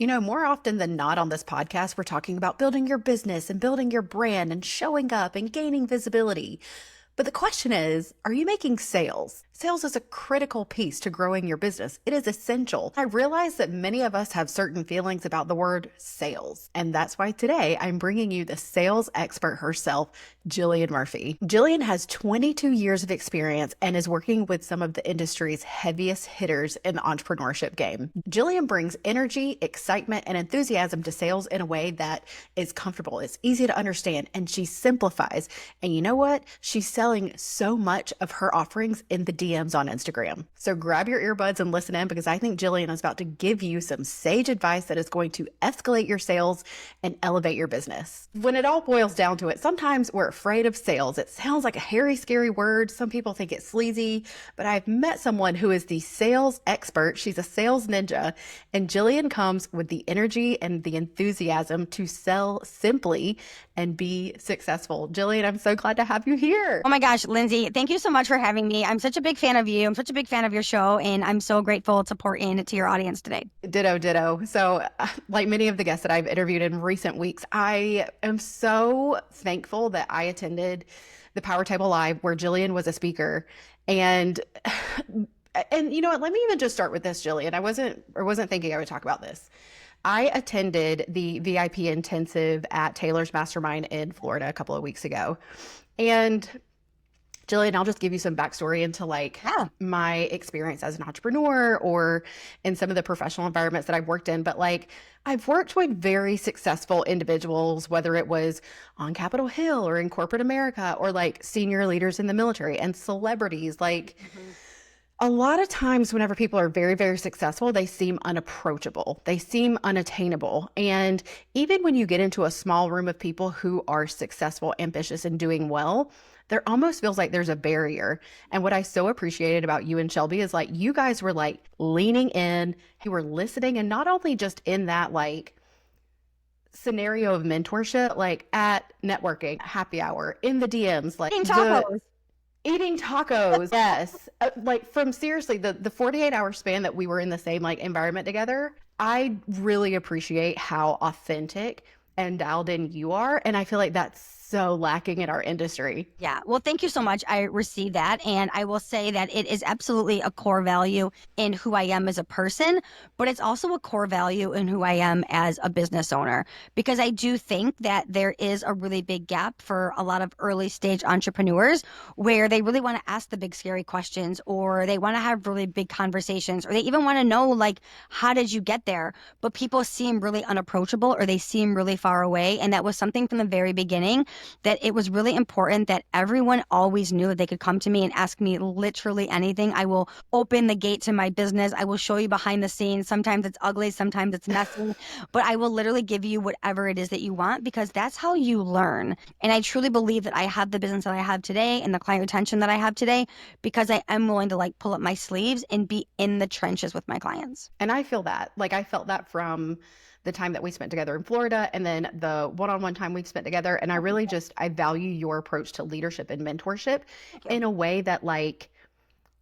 More often than not on this podcast, we're talking about building your business and building your brand and showing up and gaining visibility. But the question is, are you making sales? Sales is a critical piece to growing your business. It is essential. I realize that many of us have certain feelings about the word sales. And that's why today I'm bringing you the sales expert herself, Jillian Murphy. Jillian has 22 years of experience and is working with some of the industry's heaviest hitters in the entrepreneurship game. Jillian brings energy, excitement, and enthusiasm to sales in a way that is comfortable, it's easy to understand, and she simplifies. And you know what? She's selling so much of her offerings in the DMs on Instagram. So grab your earbuds and listen in, because I think Jillian is about to give you some sage advice that is going to escalate your sales and elevate your business. When it all boils down to it, sometimes we're afraid of sales. It sounds like a hairy, scary word. Some people think it's sleazy, but I've met someone who is the sales expert. She's a sales ninja, and Jillian comes with the energy and the enthusiasm to sell simply and be successful. Jillian, I'm so glad to have you here. Oh my gosh, Lindsay, thank you so much for having me. I'm such a big fan of you. I'm such a big fan of your show, and I'm so grateful to pour in to your audience today. Ditto, ditto. So like many of the guests that I've interviewed in recent weeks, I am so thankful that I attended the Power Table Live where Jillian was a speaker. And you know what, let me even just start with this, Jillian. I wasn't thinking I would talk about this. I attended the VIP intensive at Taylor's Mastermind in Florida a couple of weeks ago. And Jillian, I'll just give you some backstory into my experience as an entrepreneur or in some of the professional environments that I've worked in. But I've worked with very successful individuals, whether it was on Capitol Hill or in corporate America or senior leaders in the military and celebrities. A lot of times whenever people are very, very successful, they seem unapproachable. They seem unattainable. And even when you get into a small room of people who are successful, ambitious, and doing well, there almost feels like there's a barrier. And what I so appreciated about you and Shelby is you guys were leaning in, you were listening, and not only just in that scenario of mentorship, at networking, happy hour, in the DMs, eating tacos. Yes. From seriously the 48-hour span that we were in the same environment together, I really appreciate how authentic and dialed in you are. And I feel like that's so lacking in our industry. Yeah. Well, thank you so much. I received that. And I will say that it is absolutely a core value in who I am as a person, but it's also a core value in who I am as a business owner, because I do think that there is a really big gap for a lot of early stage entrepreneurs where they really want to ask the big scary questions, or they want to have really big conversations, or they even want to know how did you get there? But people seem really unapproachable, or they seem really far away. And that was something from the very beginning, that it was really important that everyone always knew that they could come to me and ask me literally anything. I will open the gate to my business. I will show you behind the scenes. Sometimes it's ugly, sometimes it's messy, but I will literally give you whatever it is that you want, because that's how you learn. And I truly believe that I have the business that I have today and the client retention that I have today because I am willing to pull up my sleeves and be in the trenches with my clients. And I feel that. I felt that from the time that we spent together in Florida and then the one-on-one time we've spent together. And I really I value your approach to leadership and mentorship in a way that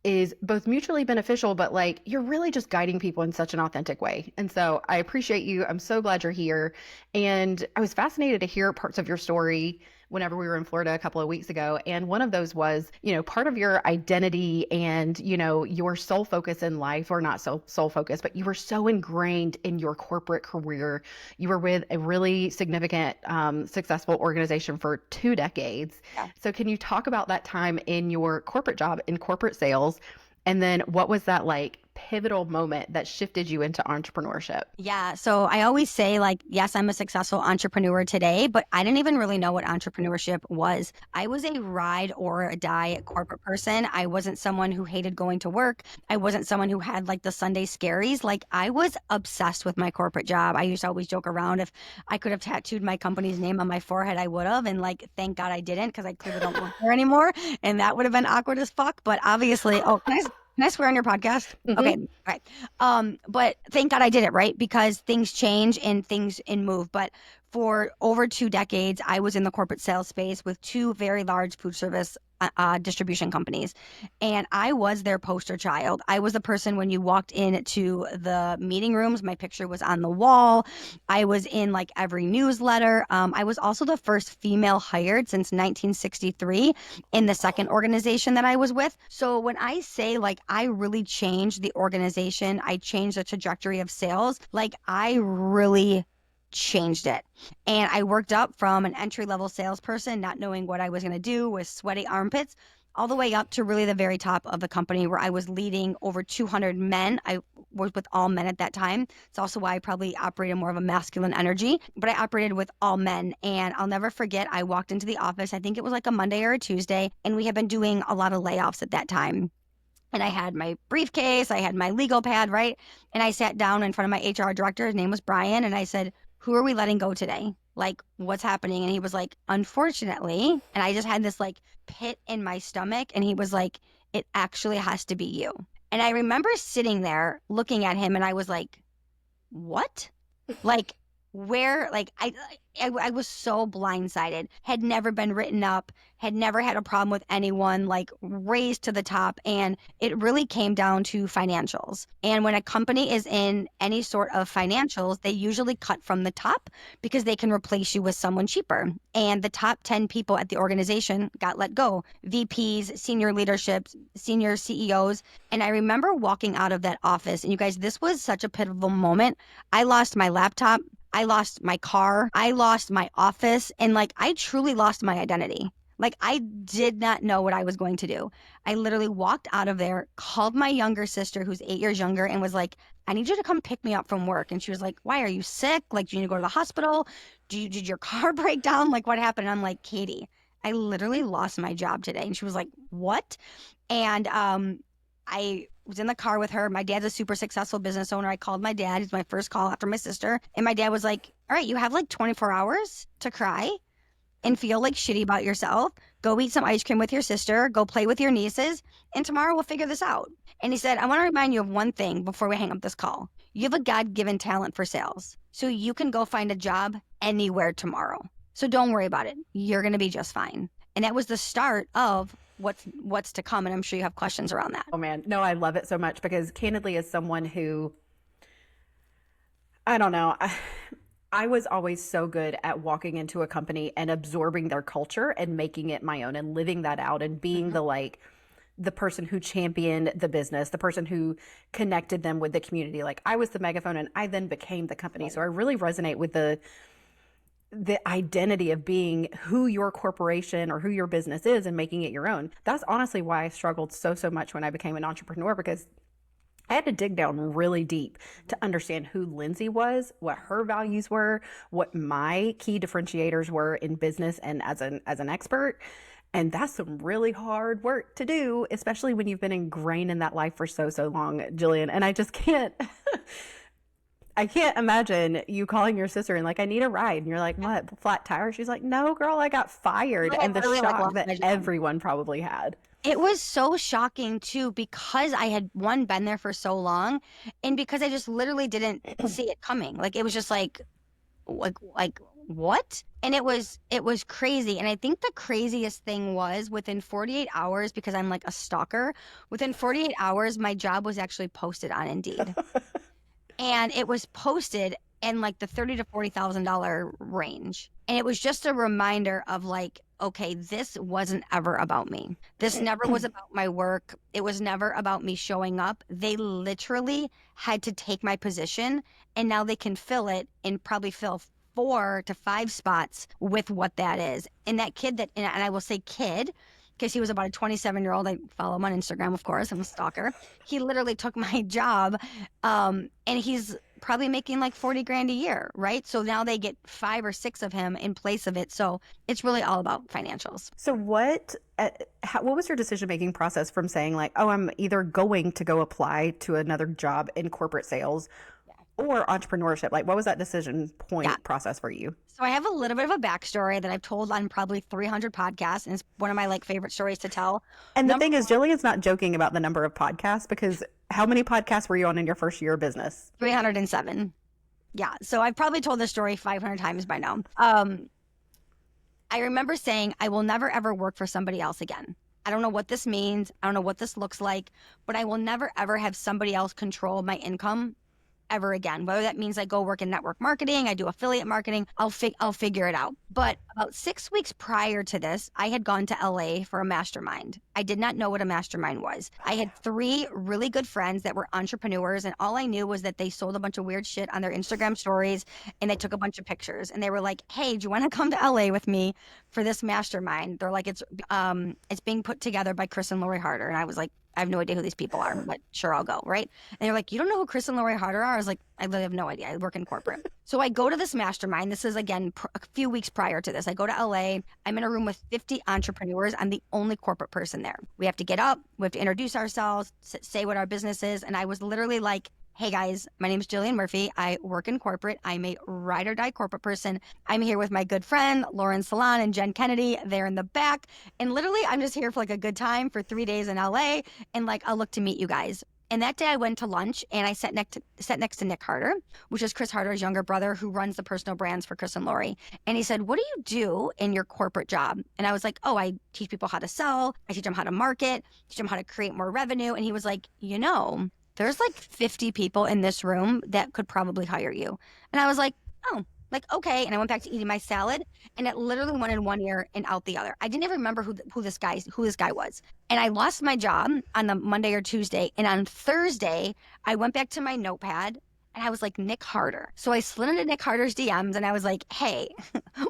is both mutually beneficial, but you're really just guiding people in such an authentic way. And so I appreciate you. I'm so glad you're here. And I was fascinated to hear parts of your story whenever we were in Florida a couple of weeks ago. And one of those was, part of your identity and, your sole focus in life, or not so sole focus, but you were so ingrained in your corporate career. You were with a really significant, successful organization for 2 decades. Yeah. So can you talk about that time in your corporate job in corporate sales? And then what was that pivotal moment that shifted you into entrepreneurship? Yeah. So I always say yes, I'm a successful entrepreneur today, but I didn't even really know what entrepreneurship was. I was a ride or die corporate person. I wasn't someone who hated going to work. I wasn't someone who had the Sunday scaries. I was obsessed with my corporate job. I used to always joke around, if I could have tattooed my company's name on my forehead, I would have. And thank God I didn't, because I clearly don't work there anymore. And that would have been awkward as fuck. But obviously, can I swear on your podcast? Mm-hmm. Okay. All right. But thank God I did it, right? Because things change and things move. But for over 2 decades, I was in the corporate sales space with 2 very large food service distribution companies. And I was their poster child. I was the person when you walked into the meeting rooms, my picture was on the wall. I was in like every newsletter. I was also the first female hired since 1963 in the second organization that I was with. So when I say like I really changed the organization, I changed the trajectory of sales, like I really changed it. And I worked up from an entry level salesperson, not knowing what I was going to do with sweaty armpits, all the way up to really the very top of the company where I was leading over 200 men. I was with all men at that time. It's also why I probably operated more of a masculine energy, but I operated with all men. And I'll never forget, I walked into the office, I think it was like a Monday or a Tuesday, and we had been doing a lot of layoffs at that time. And I had my briefcase, I had my legal pad, right? And I sat down in front of my HR director. His name was Brian. And I said, who are we letting go today? Like, what's happening? And he was like, unfortunately. And I just had this like pit in my stomach. And he was like, it actually has to be you. And I remember sitting there looking at him and I was like, what? Like, where, like, I was so blindsided, had never been written up, had never had a problem with anyone, like raised to the top. And it really came down to financials. And when a company is in any sort of financials, they usually cut from the top because they can replace you with someone cheaper. And the top 10 people at the organization got let go, VPs, senior leadership, senior CEOs. And I remember walking out of that office, and you guys, this was such a pivotal moment. I lost my laptop. I lost my car. I lost my office. And like, I truly lost my identity. Like, I did not know what I was going to do. I literally walked out of there, called my younger sister, who's 8 years younger, and was like, I need you to come pick me up from work. And she was like, why, are you sick? Like, do you need to go to the hospital? Did your car break down? Like, what happened? And I'm like, Katie, I literally lost my job today. And she was like, what? And I was in the car with her. My dad's a super successful business owner. I called my dad. He's my first call after my sister. And my dad was like, all right, you have like 24 hours to cry and feel like shitty about yourself. Go eat some ice cream with your sister. Go play with your nieces. And tomorrow we'll figure this out. And he said, I want to remind you of one thing before we hang up this call. You have a God-given talent for sales. So you can go find a job anywhere tomorrow. So don't worry about it. You're going to be just fine. And that was the start of what's to come. And I'm sure you have questions around that. Oh man, no, I love it so much because candidly, as someone who, I don't know, I was always so good at walking into a company and absorbing their culture and making it my own and living that out and being the person who championed the business, the person who connected them with the community. Like, I was the megaphone and I then became the company. So I really resonate with the identity of being who your corporation or who your business is and making it your own. That's honestly why I struggled so much when I became an entrepreneur, because I had to dig down really deep to understand who Lindsay was, what her values were, what my key differentiators were in business and as an expert. And that's some really hard work to do, especially when you've been ingrained in that life for so long, Jillian. And I just can't I can't imagine you calling your sister and like, I need a ride. And you're like, what, flat tire? She's like, no, girl, I got fired. And the shock that everyone probably had. It was so shocking too, because I had been there for so long, and because I just literally didn't see it coming. Like, it was just like what? And it was crazy. And I think the craziest thing was within 48 hours, because I'm like a stalker, within 48 hours, my job was actually posted on Indeed. And it was posted in like the $30,000 to $40,000 range. And it was just a reminder of like, okay, this wasn't ever about me. This never was about my work. It was never about me showing up. They literally had to take my position, and now they can fill it and probably fill 4 to 5 spots with what that is. And that kid and I will say kid, because he was about a 27-year-old. I follow him on Instagram, of course. I'm a stalker. He literally took my job, and he's probably making like 40 grand a year, right? So now they get 5 or 6 of him in place of it. So it's really all about financials. So what was your decision-making process from saying like, oh, I'm either going to go apply to another job in corporate sales or entrepreneurship? Like, what was that decision point process for you? So I have a little bit of a backstory that I've told on probably 300 podcasts, and it's one of my like favorite stories to tell. And the thing is, Jillian's not joking about the number of podcasts, because how many podcasts were you on in your first year of business? 307. Yeah. So I've probably told this story 500 times by now. I remember saying, I will never, ever work for somebody else again. I don't know what this means. I don't know what this looks like, but I will never, ever have somebody else control my income ever again. Whether that means I go work in network marketing, I do affiliate marketing, I'll figure it out. But about 6 weeks prior to this, I had gone to LA for a mastermind. I did not know what a mastermind was. I had 3 really good friends that were entrepreneurs, and all I knew was that they sold a bunch of weird shit on their Instagram stories, and they took a bunch of pictures, and they were like, "Hey, do you want to come to LA with me for this mastermind?" They're like, it's being put together by Chris and Lori Harder. And I was like, I have no idea who these people are, but sure, I'll go, right? And they're like, "You don't know who Chris and Lori Harder are?" I was like, I literally have no idea. I work in corporate. So I go to this mastermind. This is, again, a few weeks prior to this. I go to LA. I'm in a room with 50 entrepreneurs. I'm the only corporate person there. We have to get up. We have to introduce ourselves, say what our business is. And I was literally like, "Hey guys, my name is Jillian Murphy. I work in corporate. I'm a ride or die corporate person. I'm here with my good friend, Lauren Salon and Jen Kennedy. They're in the back. And literally, I'm just here for like a good time for 3 days in LA. And like, I'll look to meet you guys." And that day I went to lunch and I sat next to Nick Harder, which is Chris Harder's younger brother, who runs the personal brands for Chris and Lori. And he said, "What do you do in your corporate job?" And I was like, "Oh, I teach people how to sell. I teach them how to market, teach them how to create more revenue." And he was like, "There's like 50 people in this room that could probably hire you." And I was like, "Oh, like, okay." And I went back to eating my salad, and it literally went in one ear and out the other. I didn't even remember who this guy was. And I lost my job on the Monday or Tuesday. And on Thursday, I went back to my notepad and I was like, "Nick Harder." So I slid into Nick Harder's DMs and I was like, "Hey,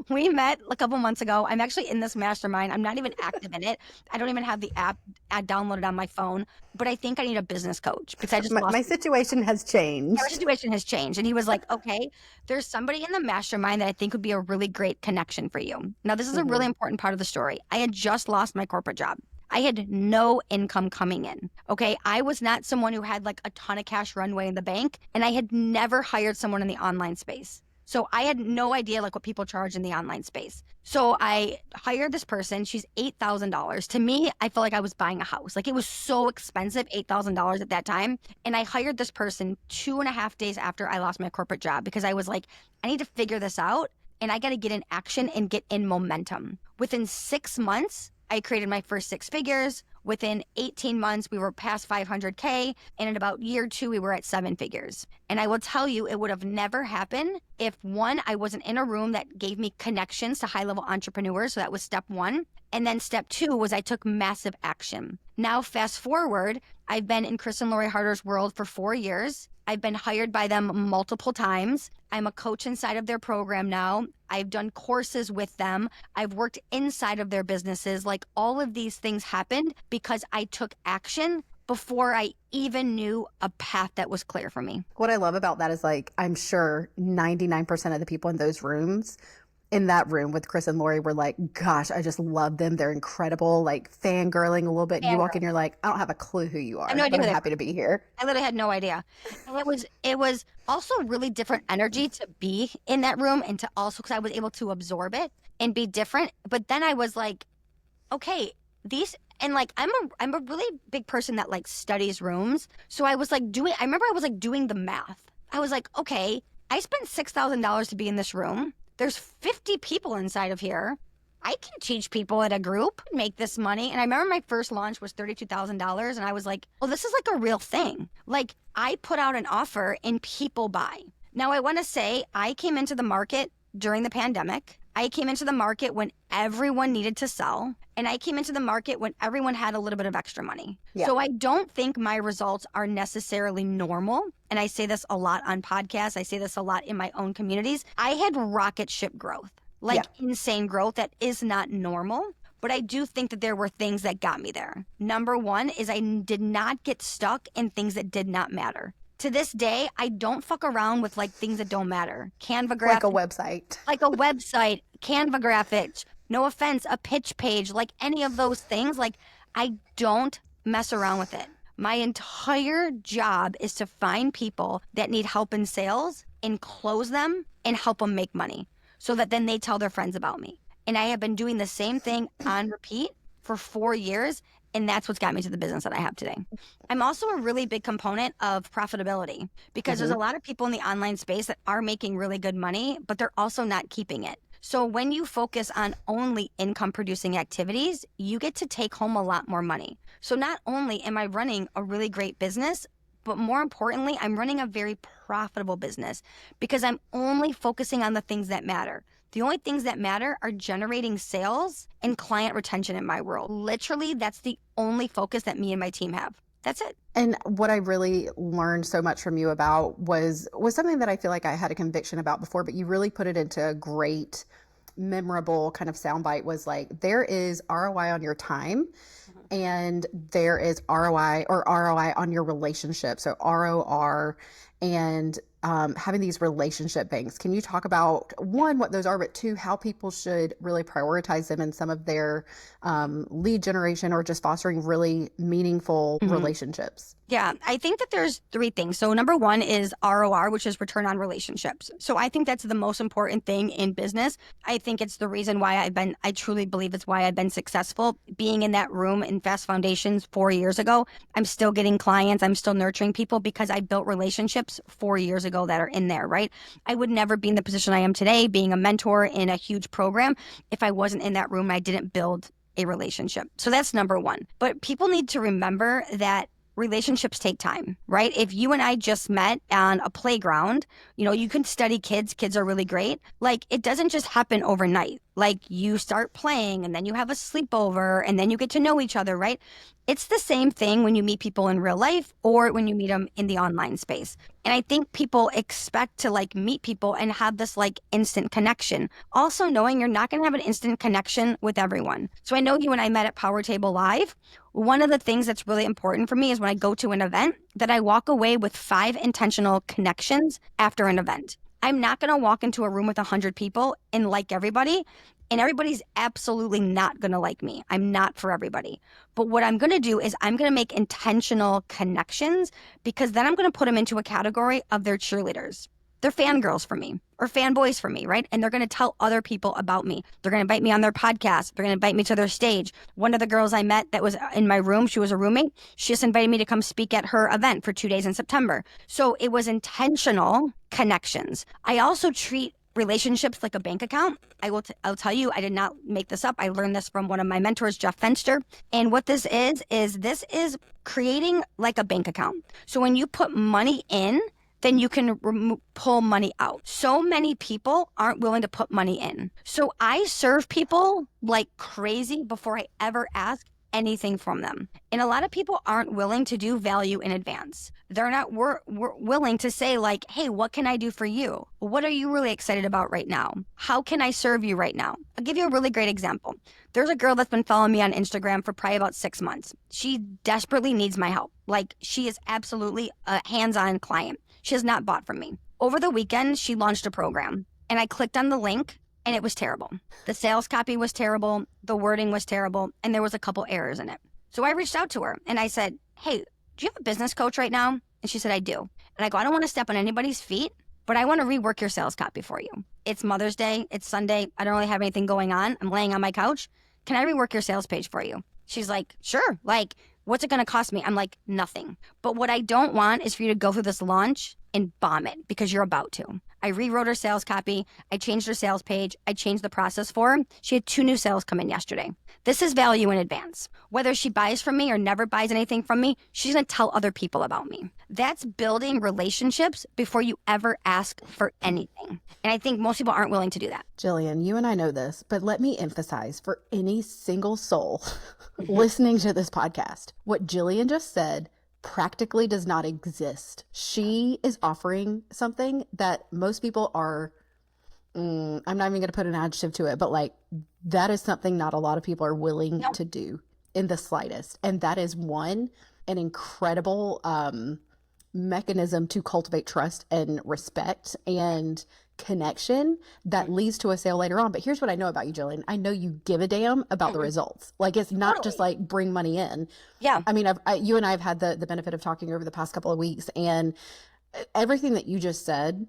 we met a couple months ago. I'm actually in this mastermind. I'm not even active in it. I don't even have the app downloaded on my phone, but I think I need a business coach because I just lost My situation has changed. our situation has changed." And he was like, "Okay, there's somebody in the mastermind that I think would be a really great connection for you." Now, this is a really important part of the story. I had just lost my corporate job. I had no income coming in. Okay. I was not someone who had like a ton of cash runway in the bank, and I had never hired someone in the online space. So I had no idea like what people charge in the online space. So I hired this person. She's $8,000. To me, I felt like I was buying a house. Like, it was so expensive, $8,000 at that time. And I hired this person 2.5 days after I lost my corporate job because I was like, I need to figure this out and I got to get in action and get in momentum. Within 6 months, I created my first 6 figures. Within 18 months, we were past 500K. And in about year 2, we were at 7 figures. And I will tell you, it would have never happened if, one, I wasn't in a room that gave me connections to high-level entrepreneurs. So that was step 1. And then step 2 was I took massive action. Now, fast forward, I've been in Chris and Lori Harder's world for 4 years. I've been hired by them multiple times. I'm a coach inside of their program now. I've done courses with them. I've worked inside of their businesses. Like, all of these things happened because I took action before I even knew a path that was clear for me. What I love about that is, like, I'm sure 99% of the people in those rooms, in that room with Chris and Lori, were like, "Gosh, I just love them. They're incredible." Like, fangirling a little bit. You walk in, you're like, "I don't have a clue who you are, I have no idea but I'm who they happy to be here." I literally had no idea. And it was also really different energy to be in that room, and to also, because I was able to absorb it and be different. But then I was like, okay, and like, I'm a really big person that like studies rooms. So I was like I remember I was like doing the math. I was like, okay, I spent $6,000 to be in this room. There's 50 people inside of here. I can teach people at a group, make this money. And I remember my first launch was $32,000. And I was like, well, this is like a real thing. Like, I put out an offer and people buy. Now, I want to say I came into the market during the pandemic. I came into the market when everyone needed to sell. And I came into the market when everyone had a little bit of extra money. Yeah. So I don't think my results are necessarily normal. And I say this a lot on podcasts. I say this a lot in my own communities. I had rocket ship growth. Like, insane growth that is not normal. But I do think that there were things that got me there. Number 1 is I did not get stuck in things that did not matter. To this day, I don't fuck around with like things that don't matter. Canva graphics. Like a website. Like a website, Canva graphics, no offense, a pitch page, like any of those things. Like, I don't mess around with it. My entire job is to find people that need help in sales and close them and help them make money, so that then they tell their friends about me. And I have been doing the same thing on repeat for 4 years. And that's what's got me to the business that I have today. I'm also a really big component of profitability because there's a lot of people in the online space that are making really good money, but they're also not keeping it. So when you focus on only income producing activities, you get to take home a lot more money. So not only am I running a really great business, but more importantly, I'm running a very profitable business because I'm only focusing on the things that matter. The only things that matter are generating sales and client retention in my world. Literally, that's the only focus that me and my team have. That's it. And what I really learned so much from you about was something that I feel like I had a conviction about before, but you really put it into a great, memorable kind of soundbite, was like, there is ROI on your time and there is ROI on your relationship. So ROR, and having these relationship banks. Can you talk about, one, what those are, but two, how people should really prioritize them in some of their lead generation or just fostering really meaningful relationships? Yeah, I think that there's three things. So number one is ROR, which is return on relationships. So I think that's the most important thing in business. I think it's the reason why I truly believe it's why I've been successful. Being in that room in Fast Foundations 4 years ago, I'm still getting clients. I'm still nurturing people because I built relationships 4 years ago that are in there, right? I would never be in the position I am today, being a mentor in a huge program, if I wasn't in that room and I didn't build a relationship. So that's number one. But people need to remember that relationships take time, right? If you and I just met on a playground, you can study kids. Kids are really great. Like, it doesn't just happen overnight. Like, you start playing and then you have a sleepover and then you get to know each other, right? It's the same thing when you meet people in real life or when you meet them in the online space. And I think people expect to meet people and have this instant connection. Also knowing you're not going to have an instant connection with everyone. So I know you and I met at Power Table Live. One of the things that's really important for me is when I go to an event that I walk away with 5 intentional connections after an event. I'm not going to walk into a room with 100 people and like everybody, and everybody's absolutely not going to like me. I'm not for everybody. But what I'm going to do is I'm going to make intentional connections, because then I'm going to put them into a category of their cheerleaders. They're fangirls for me or fanboys for me, right? And they're going to tell other people about me. They're going to invite me on their podcast. They're going to invite me to their stage. One of the girls I met that was in my room, she was a roommate. She just invited me to come speak at her event for 2 days in September. So it was intentional connections. I also treat relationships like a bank account. I'll tell you, I did not make this up. I learned this from one of my mentors, Jeff Fenster. And what this is creating like a bank account. So when you put money in, then you can pull money out. So many people aren't willing to put money in. So I serve people like crazy before I ever ask anything from them. And a lot of people aren't willing to do value in advance. They're not willing to say hey, what can I do for you? What are you really excited about right now? How can I serve you right now? I'll give you a really great example. There's a girl that's been following me on Instagram for probably about 6 months. She desperately needs my help. She is absolutely a hands-on client. She has not bought from me. Over the weekend, she launched a program and I clicked on the link and it was terrible. The sales copy was terrible. The wording was terrible. And there was a couple errors in it. So I reached out to her and I said, hey, do you have a business coach right now? And she said, I do. And I go, I don't want to step on anybody's feet, but I want to rework your sales copy for you. It's Mother's Day. It's Sunday. I don't really have anything going on. I'm laying on my couch. Can I rework your sales page for you? She's like, sure. What's it going to cost me? I'm like, nothing. But what I don't want is for you to go through this launch and bomb it, because you're about to. I rewrote her sales copy. I changed her sales page. I changed the process for her. She had 2 new sales come in yesterday. This is value in advance. Whether she buys from me or never buys anything from me, she's going to tell other people about me. That's building relationships before you ever ask for anything. And I think most people aren't willing to do that. Jillian, you and I know this, but let me emphasize for any single soul listening to this podcast, what Jillian just said practically does not exist. She is offering something that most people are, I'm not even going to put an adjective to it, but that is something not a lot of people are willing to do in the slightest. And that is an incredible mechanism to cultivate trust and respect and connection that leads to a sale later on. But here's what I know about you, Jillian. I know you give a damn about the results. It's not just bring money in. Yeah. I mean, you and I have had the benefit of talking over the past couple of weeks, and everything that you just said,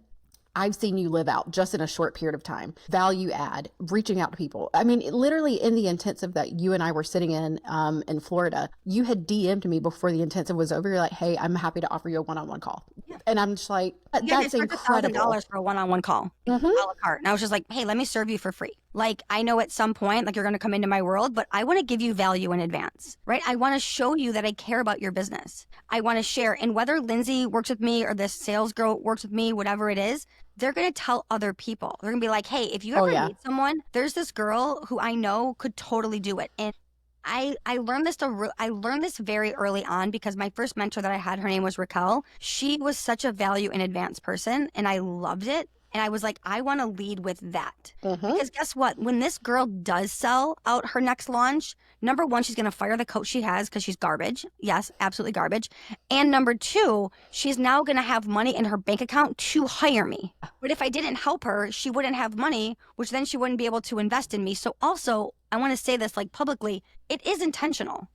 I've seen you live out just in a short period of time. Value add, reaching out to people. I mean, literally in the intensive that you and I were sitting in Florida, you had DM'd me before the intensive was over. You're like, hey, I'm happy to offer you a one-on-one call. Yeah. And I'm just like, Yeah, that's they charge incredible. $1,000 for a one-on-one call, a la carte. And I was just like, hey, let me serve you for free. Like, I know at some point, like, you're going to come into my world, but I want to give you value in advance, right? I want to show you that I care about your business. I want to share. And whether Lindsay works with me or this sales girl works with me, whatever it is, they're going to tell other people. They're going to be like, hey, if you ever need someone, there's this girl who I know could totally do it. And I learned this I learned this very early on because my first mentor that I had, her name was Raquel. She was such a value in advance person, and I loved it. And I was like, I want to lead with that. Because guess what? When this girl does sell out her next launch, number one, she's going to fire the coach she has because she's garbage. Yes, absolutely garbage. And number two, she's now going to have money in her bank account to hire me. But if I didn't help her, she wouldn't have money, which then she wouldn't be able to invest in me. So also, I want to say this like publicly, it is intentional.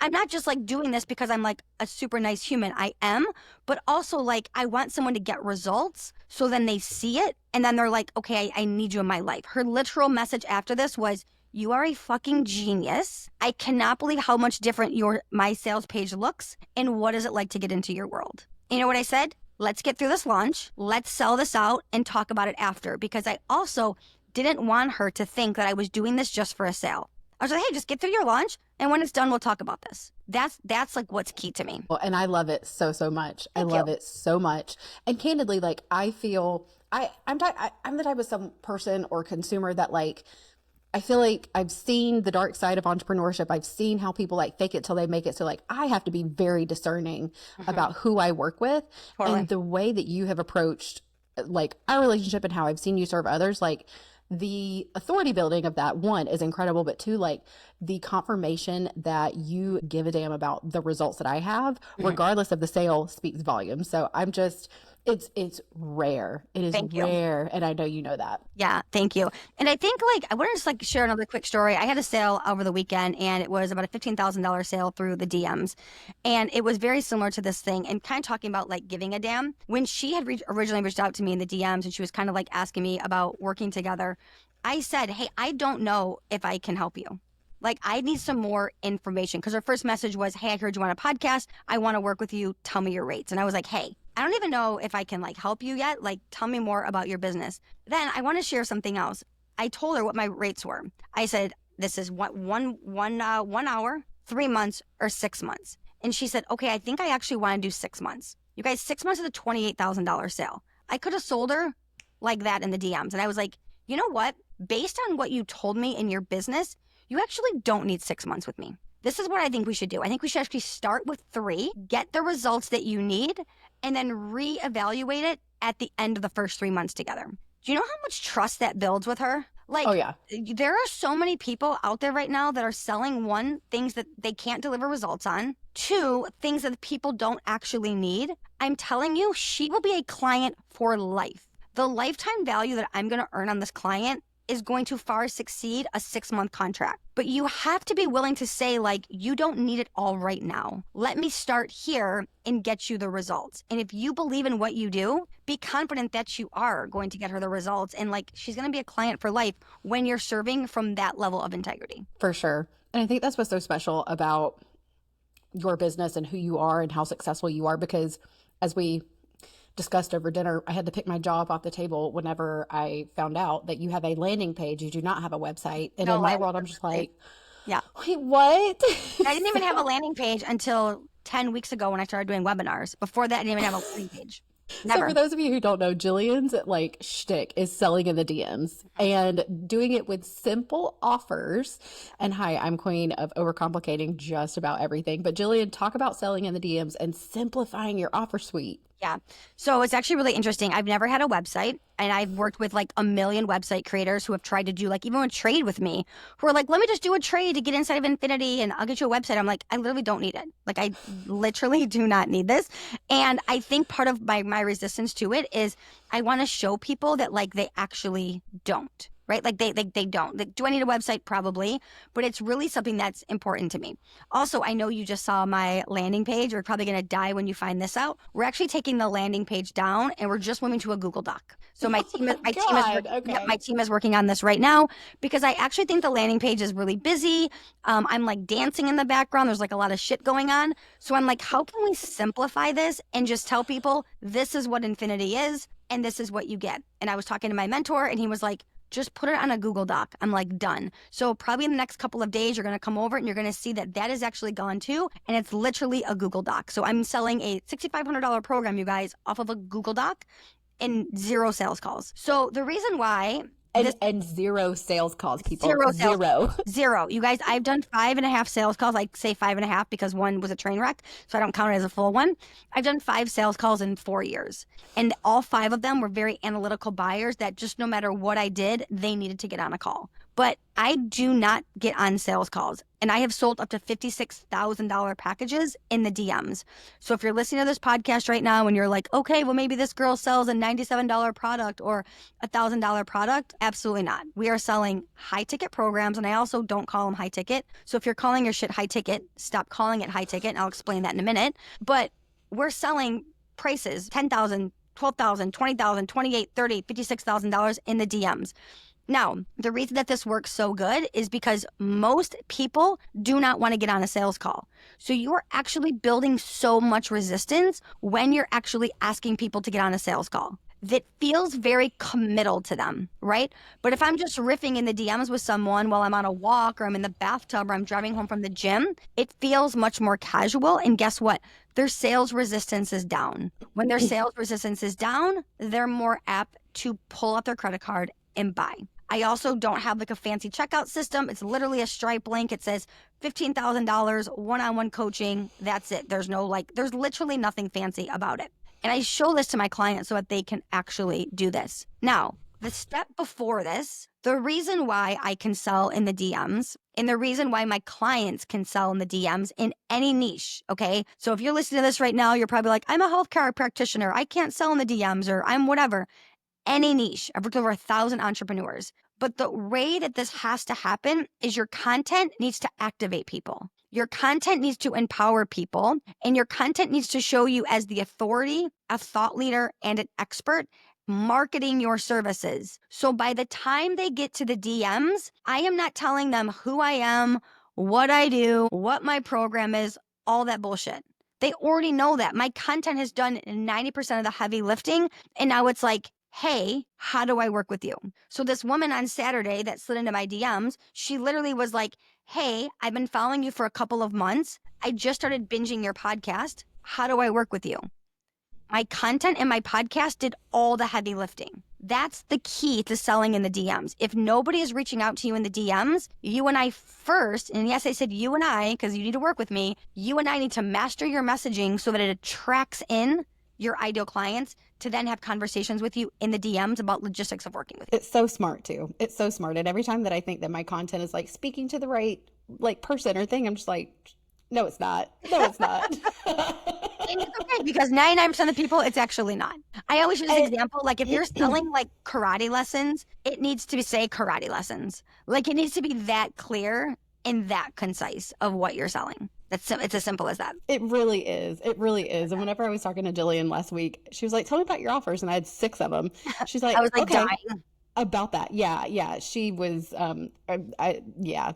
I'm not just like doing this because I'm like a super nice human. I am, but also like I want someone to get results so then they see it and then they're like, okay, I need you in my life. Her literal message after this was, you are a fucking genius. I cannot believe how much different my sales page looks and what is it like to get into your world. You know what I said? Let's get through this launch. Let's sell this out and talk about it after, because I also didn't want her to think that I was doing this just for a sale. I was like, hey, just get through your launch, and when it's done, we'll talk about this. That's like what's key to me. Well, and I love it so much. I love it so much. And candidly, like I feel I'm the type of some person or consumer that like I feel like I've seen the dark side of entrepreneurship. I've seen how people like fake it till they make it. So like I have to be very discerning about who I work with. Totally. And the way that you have approached like our relationship and how I've seen you serve others, like the authority building of that, one, is incredible, but two, like the confirmation that you give a damn about the results that I have, regardless of the sale, speaks volumes. So I'm just, it's rare. It is rare. And I know you know that. Yeah, thank you. And I think like, I want to just like share another quick story. I had a sale over the weekend and it was about a $15,000 sale through the DMs. And it was very similar to this thing and kind of talking about like giving a damn. When she had originally reached out to me in the DMs and she was kind of like asking me about working together, I said, hey, I don't know if I can help you. Like, I need some more information, because her first message was, hey, I heard you on a podcast. I want to work with you. Tell me your rates. And I was like, hey, I don't even know if I can like help you yet. Like, tell me more about your business. Then I want to share something else. I told her what my rates were. I said, this is one hour, 3 months, or 6 months. And she said, okay, I think I actually want to do 6 months. You guys, 6 months is a $28,000 sale. I could have sold her like that in the DMs. And I was like, you know what? Based on what you told me in your business, you actually don't need 6 months with me. This is what I think we should do. I think we should actually start with 3, get the results that you need, and then reevaluate it at the end of the first 3 months together. Do you know how much trust that builds with her? Like, oh, yeah. There are so many people out there right now that are selling, 1, things that they can't deliver results on, 2, things that people don't actually need. I'm telling you, she will be a client for life. The lifetime value that I'm going to earn on this client is going to far succeed a 6-month contract. But you have to be willing to say, like, you don't need it all right now. Let me start here and get you the results. And if you believe in what you do, be confident that you are going to get her the results. And like, she's going to be a client for life when you're serving from that level of integrity. For sure. And I think that's what's so special about your business and who you are and how successful you are, because as we discussed over dinner, I had to pick my jaw off the table whenever I found out that you have a landing page. You do not have a website. And in my world, I'm just like, yeah, wait, what? I didn't even have a landing page until 10 weeks ago when I started doing webinars. Before that, I didn't even have a landing page. Never. So for those of you who don't know, Jillian's like shtick is selling in the DMs and doing it with simple offers. And hi, I'm queen of overcomplicating just about everything. But Jillian, talk about selling in the DMs and simplifying your offer suite. Yeah. So it's actually really interesting. I've never had a website, and I've worked with like a million website creators who have tried to do like even a trade with me, who are like, let me just do a trade to get inside of Infinity and I'll get you a website. I'm like, I literally don't need it. Like, I literally do not need this. And I think part of my resistance to it is I want to show people that like they actually don't. right? Like they don't. Like, do I need a website? Probably, but it's really something that's important to me. Also, I know you just saw my landing page. We're probably going to die when you find this out. We're actually taking the landing page down and we're just moving to a Google Doc. So my team my team is working on this right now because I actually think the landing page is really busy. I'm like dancing in the background. There's like a lot of shit going on. So I'm like, how can we simplify this and just tell people this is what Infinity is and this is what you get? And I was talking to my mentor and he was like, just put it on a Google Doc. I'm like, done. So probably in the next couple of days, you're going to come over and you're going to see that that is actually gone too. And it's literally a Google Doc. So I'm selling a $6,500 program, you guys, off of a Google Doc and 0 sales calls. So the reason why... And 0 sales calls, people. Zero. You guys, I've done 5.5 sales calls. I say 5.5 because one was a train wreck, so I don't count it as a full one. I've done 5 sales calls in 4 years. And all 5 of them were very analytical buyers that just no matter what I did, they needed to get on a call. But I do not get on sales calls. And I have sold up to $56,000 packages in the DMs. So if you're listening to this podcast right now and you're like, okay, well, maybe this girl sells a $97 product or a $1,000 product, absolutely not. We are selling high ticket programs. And I also don't call them high ticket. So if you're calling your shit high ticket, stop calling it high ticket. And I'll explain that in a minute. But we're selling prices, $10,000, $12,000, $20,000, $28,000, $30,000, $56,000 in the DMs. Now, the reason that this works so good is because most people do not want to get on a sales call. So you are actually building so much resistance when you're actually asking people to get on a sales call. That feels very committal to them, right? But if I'm just riffing in the DMs with someone while I'm on a walk or I'm in the bathtub or I'm driving home from the gym, it feels much more casual. And guess what? Their sales resistance is down. When their sales resistance is down, they're more apt to pull up their credit card and buy. I also don't have like a fancy checkout system. It's literally a Stripe link. It says $15,000 one-on-one coaching. That's it. There's literally nothing fancy about it. And I show this to my clients so that they can actually do this. Now, the step before this, the reason why I can sell in the DMs and the reason why my clients can sell in the DMs in any niche, okay? So if you're listening to this right now, you're probably like, I'm a healthcare practitioner. I can't sell in the DMs or I'm whatever. Any niche. I've worked with over 1,000 entrepreneurs. But the way that this has to happen is your content needs to activate people. Your content needs to empower people, and your content needs to show you as the authority, a thought leader, and an expert marketing your services. So by the time they get to the DMs, I am not telling them who I am, what I do, what my program is, all that bullshit. They already know that. My content has done 90% of the heavy lifting, and now it's like, hey, how do I work with you? So this woman on Saturday that slid into my DMs, she literally was like, hey, I've been following you for a couple of months. I just started binging your podcast. How do I work with you? My content and my podcast did all the heavy lifting. That's the key to selling in the DMs. If nobody is reaching out to you in the DMs, you and I first, and yes, I said you and I, because you need to work with me, you and I need to master your messaging so that it attracts in your ideal clients to then have conversations with you in the DMs about logistics of working with you. It's so smart too. It's so smart. And every time that I think that my content is like speaking to the right like person or thing, I'm just like, no, it's not. No, it's not. And it's okay because 99% of the people, it's actually not. I always use this example, like if you're selling like karate lessons, it needs to say karate lessons. Like it needs to be that clear and that concise of what you're selling. It's as simple as that. It really is. It really is. And whenever I was talking to Jillian last week, she was like, tell me about your offers. And I had 6 of them. She's like, I was like, okay. dying. About that. Yeah. She was, yeah.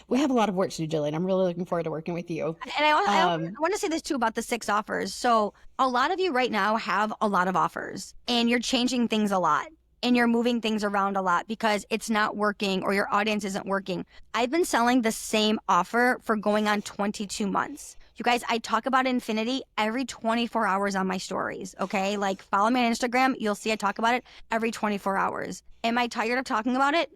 We have a lot of work to do, Jillian. I'm really looking forward to working with you. And I want to say this too about the 6 offers. So a lot of you right now have a lot of offers and you're changing things a lot. And you're moving things around a lot because it's not working or your audience isn't working. I've been selling the same offer for going on 22 months. You guys, I talk about Infinity every 24 hours on my stories, okay? Like follow me on Instagram. You'll see I talk about it every 24 hours. Am I tired of talking about it?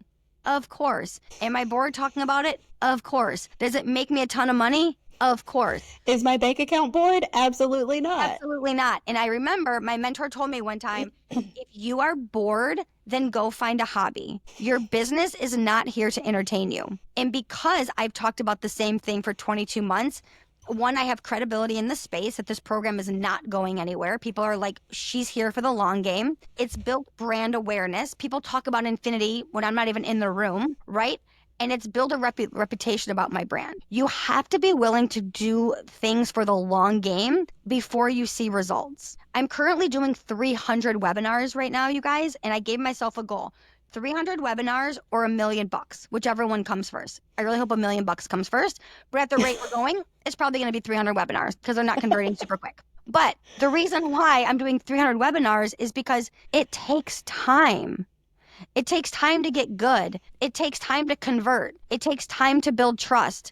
Of course. Am I bored talking about it? Of course. Does it make me a ton of money? Of course. Is my bank account bored? Absolutely not. Absolutely not. And I remember my mentor told me one time, if you are bored, then go find a hobby. Your business is not here to entertain you. And because I've talked about the same thing for 22 months, One, I have credibility in the space that this program is not going anywhere. People are like, she's here for the long game. It's built brand awareness. People talk about Infinity when I'm not even in the room, right? And it's built a reputation about my brand. You have to be willing to do things for the long game before you see results. I'm currently doing 300 webinars right now, you guys, and I gave myself a goal. 300 webinars or $1 million, whichever one comes first. I really hope $1 million comes first, but at the rate we're going, it's probably going to be 300 webinars because they're not converting super quick. But the reason why I'm doing 300 webinars is because it takes time. It takes time to get good. It takes time to convert. It takes time to build trust.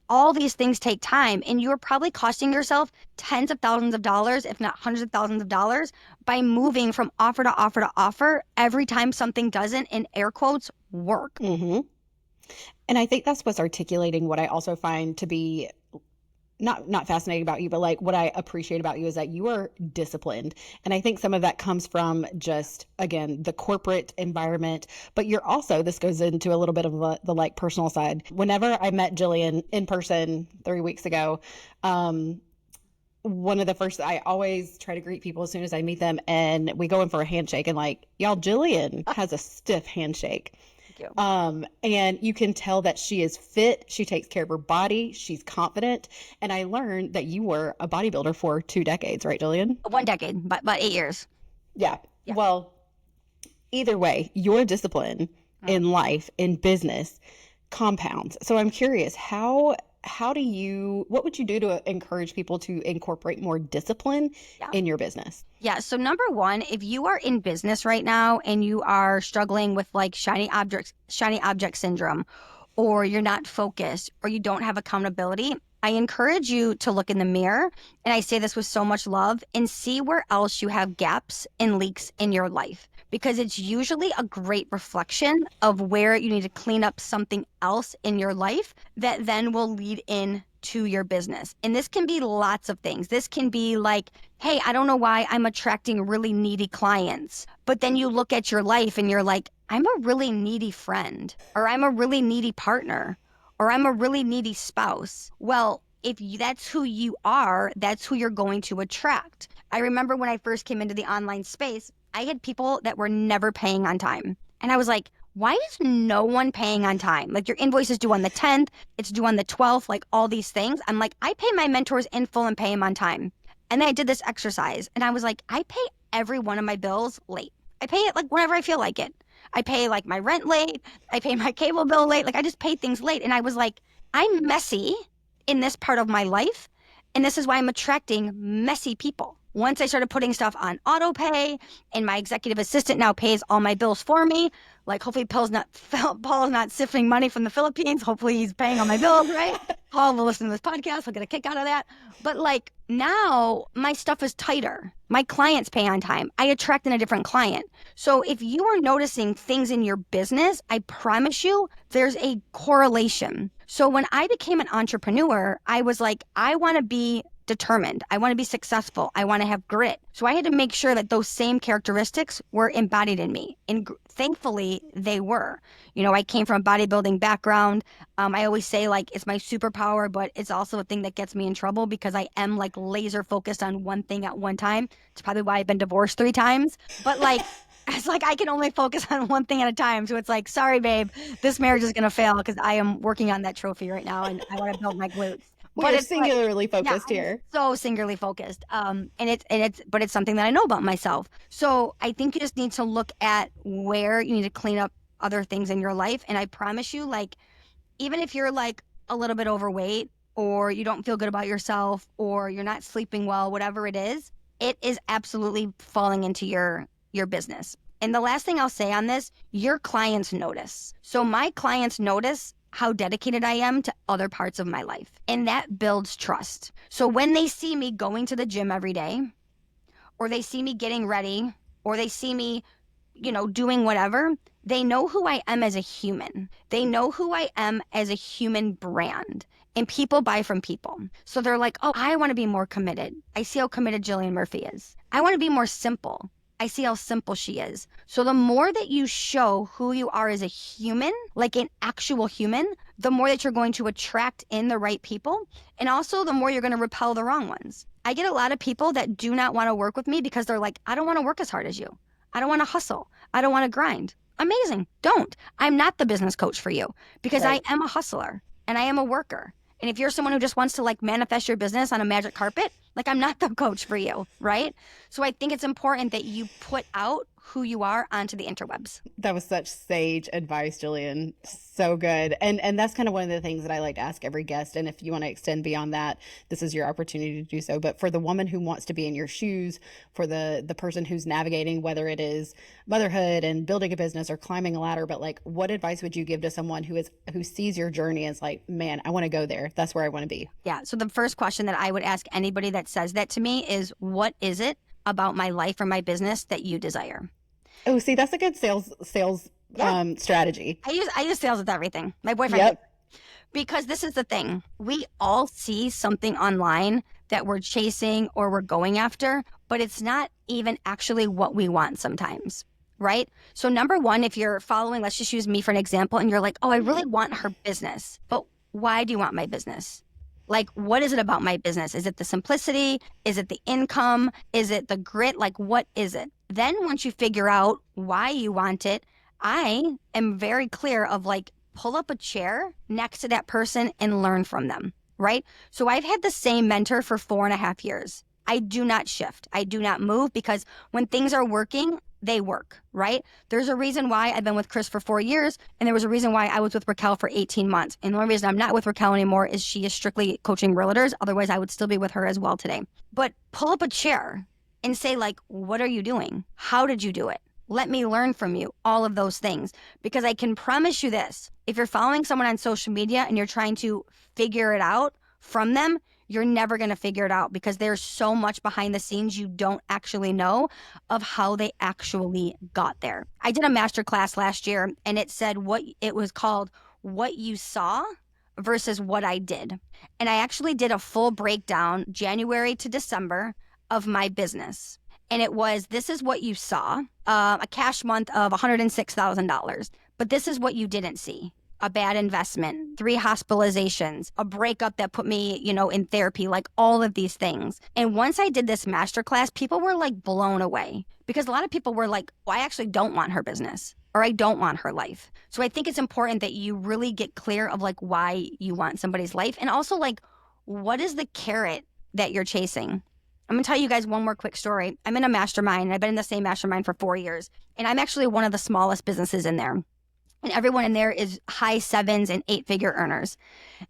All these things take time, and you're probably costing yourself tens of thousands of dollars, if not hundreds of thousands of dollars, by moving from offer to offer to offer every time something doesn't, in air quotes, work. Mm-hmm. And I think that's what's articulating what I also find to be not fascinating about you, but like what I appreciate about you is that you are disciplined. And I think some of that comes from just, again, the corporate environment, but you're also, this goes into a little bit of the like personal side. Whenever I met Jillian in person 3 weeks ago, one of the first, I always try to greet people as soon as I meet them, and we go in for a handshake, and like, y'all, Jillian has a stiff handshake. And you can tell that she is fit. She takes care of her body. She's confident. And I learned that you were a bodybuilder for 2 decades, right, Jillian? 1 decade, but 8 years. Yeah. Well, either way, your discipline in life, in business, compounds. So I'm curious, what would you do to encourage people to incorporate more discipline in your business? Yeah. So number one, if you are in business right now and you are struggling with like shiny object syndrome, or you're not focused, or you don't have accountability, I encourage you to look in the mirror, and I say this with so much love, and see where else you have gaps and leaks in your life, because it's usually a great reflection of where you need to clean up something else in your life that then will lead in to your business. And this can be lots of things. This can be like, hey, I don't know why I'm attracting really needy clients. But then you look at your life and you're like, I'm a really needy friend, or I'm a really needy partner, or I'm a really needy spouse. Well, if that's who you are, that's who you're going to attract. I remember when I first came into the online space, I had people that were never paying on time. And I was like, why is no one paying on time? Like, your invoice is due on the 10th, it's due on the 12th, like all these things. I'm like, I pay my mentors in full and pay them on time. And then I did this exercise and I was like, I pay every one of my bills late. I pay it like whenever I feel like it. I pay like my rent late. I pay my cable bill late. Like, I just pay things late. And I was like, I'm messy in this part of my life. And this is why I'm attracting messy people. Once I started putting stuff on auto pay, and my executive assistant now pays all my bills for me, like hopefully Paul's not sifting money from the Philippines. Hopefully he's paying all my bills, right? Paul will listen to this podcast. He'll get a kick out of that. But like, now my stuff is tighter. My clients pay on time. I attract in a different client. So if you are noticing things in your business, I promise you there's a correlation. So when I became an entrepreneur, I was like, I want to be determined. I want to be successful. I want to have grit. So I had to make sure that those same characteristics were embodied in me. And thankfully, they were. You know, I came from a bodybuilding background. I always say, like, it's my superpower, but it's also a thing that gets me in trouble because I am like laser focused on one thing at one time. It's probably why I've been divorced 3 times. But like, it's like I can only focus on one thing at a time. So it's like, sorry, babe, this marriage is going to fail because I am working on that trophy right now and I want to build my glutes. But it's singularly focused here. So singularly focused. But it's something that I know about myself. So I think you just need to look at where you need to clean up other things in your life. And I promise you, like, even if you're like a little bit overweight, or you don't feel good about yourself, or you're not sleeping well, whatever it is absolutely falling into your business. And the last thing I'll say on this, your clients notice. So my clients notice how dedicated I am to other parts of my life. And that builds trust. So when they see me going to the gym every day, or they see me getting ready, or they see me, doing whatever, they know who I am as a human. They know who I am as a human brand. And people buy from people. So they're like, oh, I want to be more committed. I see how committed Jillian Murphy is. I want to be more simple. I see how simple she is. So the more that you show who you are as a human, like an actual human, the more that you're going to attract in the right people. And also the more you're going to repel the wrong ones. I get a lot of people that do not want to work with me because they're like, I don't want to work as hard as you. I don't want to hustle. I don't want to grind. Amazing. Don't. I'm not the business coach for you because I am a hustler and I am a worker. And if you're someone who just wants to like manifest your business on a magic carpet, like I'm not the coach for you, right? So I think it's important that you put out who you are onto the interwebs. That was such sage advice, Jillian. So good. And that's kind of one of the things that I like to ask every guest. And if you want to extend beyond that, this is your opportunity to do so. But for the woman who wants to be in your shoes, for the person who's navigating, whether it is motherhood and building a business or climbing a ladder, but like, what advice would you give to someone who sees your journey as like, man, I want to go there. That's where I want to be. Yeah. So the first question that I would ask anybody that says that to me is, what is it about my life or my business that you desire? Oh, see, that's a good sales strategy. I use sales with everything. My boyfriend. Because this is the thing. We all see something online that we're chasing or we're going after, but it's not even actually what we want sometimes, right? So number one, if you're following, let's just use me for an example, and you're like, oh, I really want her business. But why do you want my business? Like, what is it about my business? Is it the simplicity? Is it the income? Is it the grit? Like, what is it? Then once you figure out why you want it, I am very clear of like, pull up a chair next to that person and learn from them, right? So I've had the same mentor for 4.5 years. I do not shift. I do not move because when things are working, they work, right? There's a reason why I've been with Chris for 4 years, and there was a reason why I was with Raquel for 18 months. And the only reason I'm not with Raquel anymore is she is strictly coaching realtors. Otherwise, I would still be with her as well today. But pull up a chair and say, like, what are you doing? How did you do it? Let me learn from you, all of those things. Because I can promise you this, if you're following someone on social media and you're trying to figure it out from them, you're never going to figure it out because there's so much behind the scenes you don't actually know of how they actually got there. I did a masterclass last year and it said it was called What You Saw versus What I Did. And I actually did a full breakdown January to December of my business. And it was, this is what you saw, a cash month of $106,000. But this is what you didn't see. A bad investment, 3 hospitalizations, a breakup that put me, in therapy, like all of these things. And once I did this masterclass, people were like blown away because a lot of people were like, well, I actually don't want her business or I don't want her life. So I think it's important that you really get clear of like why you want somebody's life and also like, what is the carrot that you're chasing? I'm going to tell you guys one more quick story. I'm in a mastermind and I've been in the same mastermind for 4 years. And I'm actually one of the smallest businesses in there. And everyone in there is high 7s and 8-figure earners.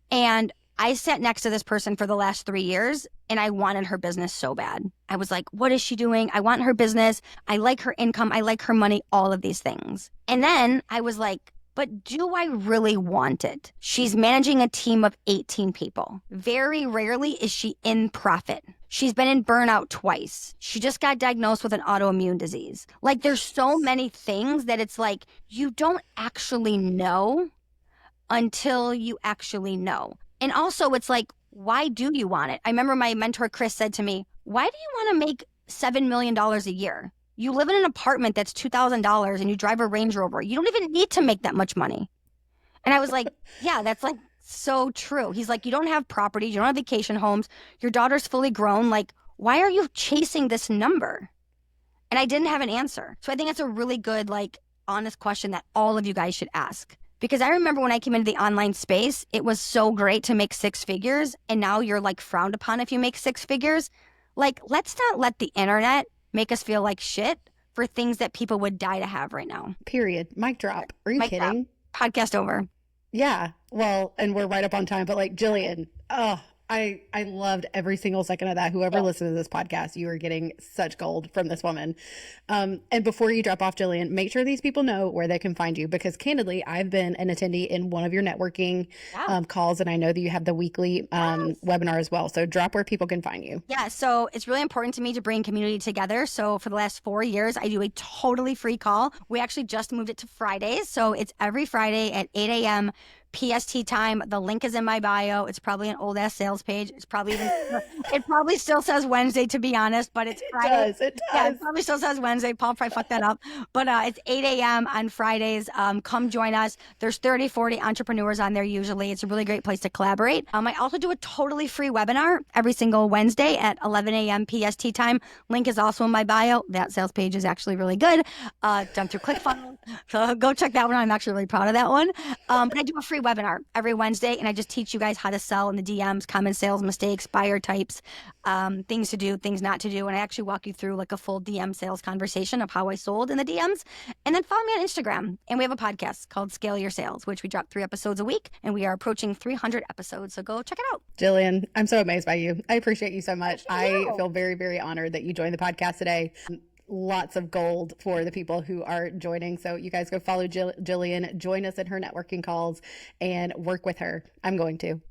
And I sat next to this person for the last 3 years and I wanted her business so bad. I was like, what is she doing? I want her business. I like her income. I like her money, all of these things. And then I was like, but do I really want it? She's managing a team of 18 people. Very rarely is she in profit. She's been in burnout twice. She just got diagnosed with an autoimmune disease. Like there's so many things that it's like you don't actually know until you actually know. And also it's like, why do you want it? I remember my mentor, Chris, said to me, why do you want to make $7 million a year? You live in an apartment that's $2,000 and you drive a Range Rover. You don't even need to make that much money. And I was like, yeah, that's like so true. He's like, you don't have property. You don't have vacation homes. Your daughter's fully grown. Like, why are you chasing this number? And I didn't have an answer. So I think it's a really good, like, honest question that all of you guys should ask. Because I remember when I came into the online space, it was so great to make 6 figures. And now you're like frowned upon if you make 6 figures. Like, let's not let the internet make us feel like shit for things that people would die to have right now. Period. Mic drop. Are you Mic kidding? Drop. Podcast over. Yeah. Well, and we're right up on time, but like Jillian, I loved every single second of that. Whoever listened to this podcast, you are getting such gold from this woman. And before you drop off, Jillian, make sure these people know where they can find you because candidly, I've been an attendee in one of your networking calls, and I know that you have the weekly webinar as well. So drop where people can find you. Yeah. So it's really important to me to bring community together. So for the last 4 years, I do a totally free call. We actually just moved it to Fridays. So it's every Friday at 8 a.m. PST time. The link is in my bio. It's probably an old ass sales page. It's probably even, it probably still says Wednesday, to be honest, but it's Friday. It Yeah, does. it probably still says Wednesday. Paul probably fucked that up. But it's 8 a.m. on Fridays. Come join us. There's 30, 40 entrepreneurs on there usually. It's a really great place to collaborate. I also do a totally free webinar every single Wednesday at 11 a.m. PST time. Link is also in my bio. That sales page is actually really good. Done through ClickFunnels. So go check that one out. I'm actually really proud of that one. But I do a free webinar every Wednesday, and I just teach you guys how to sell in the DMs, common sales mistakes, buyer types, things to do, things not to do. And I actually walk you through like a full DM sales conversation of how I sold in the DMs. And then follow me on Instagram. And we have a podcast called Scale Your Sales, which we drop 3 episodes a week, and we are approaching 300 episodes. So go check it out. Jillian, I'm so amazed by you. I appreciate you so much. Thank you. I feel very, very honored that you joined the podcast today. Lots of gold for the people who are joining. So you guys go follow Jillian, join us in her networking calls, and work with her. I'm going to.